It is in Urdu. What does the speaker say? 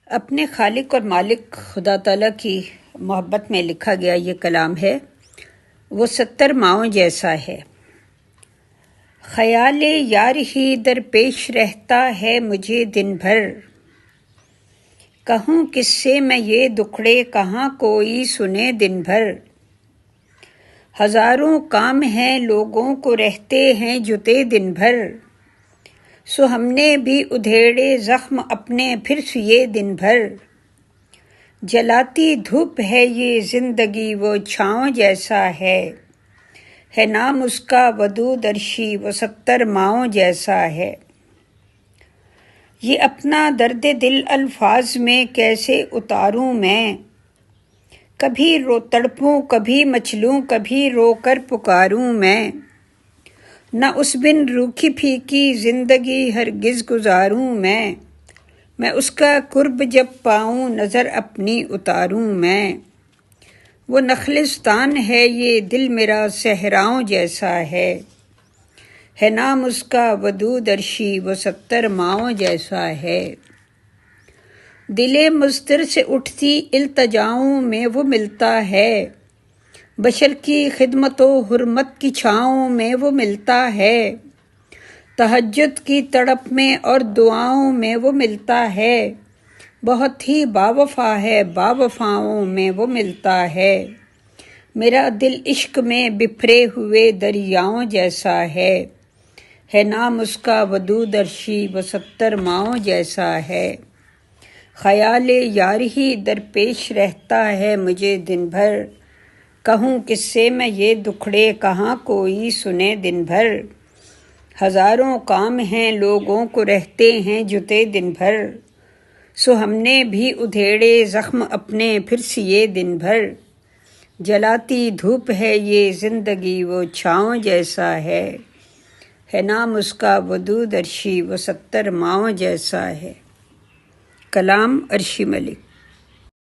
اپنے خالق اور مالک خدا تعالیٰ کی محبت میں لکھا گیا یہ کلام ہے، وہ 70 ماؤں جیسا ہے۔ خیال یار ہی درپیش رہتا ہے مجھے دن بھر، کہوں کس سے میں یہ دکھڑے کہاں کوئی سنے دن بھر۔ ہزاروں کام ہیں لوگوں کو رہتے ہیں جتے دن بھر، سو ہم نے بھی ادھیڑے زخم اپنے پھر سیے دن بھر۔ جلاتی دھوپ ہے یہ زندگی وہ چھاؤں جیسا ہے نام اس کا ودود عرشی وہ 70 ماؤں جیسا ہے۔ یہ اپنا درد دل الفاظ میں کیسے اتاروں میں، کبھی رو تڑپوں کبھی مچلوں کبھی رو کر پکاروں میں۔ نہ اس بن روکھی پھیکی زندگی ہرگز گزاروں میں اس کا قرب جب پاؤں نظر اپنی اتاروں میں۔ وہ نخلستان ہے یہ دل میرا صحراؤں جیسا ہے نام اس کا ودود عرشی وہ 70 ماؤں جیسا ہے۔ دل مضطر سے اٹھتی التجاؤں میں وہ ملتا ہے، بشر کی خدمت و حرمت کی چھاؤں میں وہ ملتا ہے۔ تہجد کی تڑپ میں اور دعاؤں میں وہ ملتا ہے، بہت ہی باوفا ہے باوفاؤں میں وہ ملتا ہے۔ میرا دل عشق میں بپھرے ہوئے دریاؤں جیسا ہے نام اس کا ودود عرشی وہ 70 ماؤں جیسا ہے۔ خیال یار ہی درپیش رہتا ہے مجھے دن بھر، کہوں کس سے میں یہ دکھڑے کہاں کوئی سنے دن بھر۔ ہزاروں کام ہیں لوگوں کو رہتے ہیں جتے دن بھر، سو ہم نے بھی ادھیڑے زخم اپنے پھر سیے دن بھر۔ جلاتی دھوپ ہے یہ زندگی وہ چھاؤں جیسا ہے نام اس کا ودود عرشی وہ 70 ماؤں جیسا ہے۔ کلام عرشی ملک۔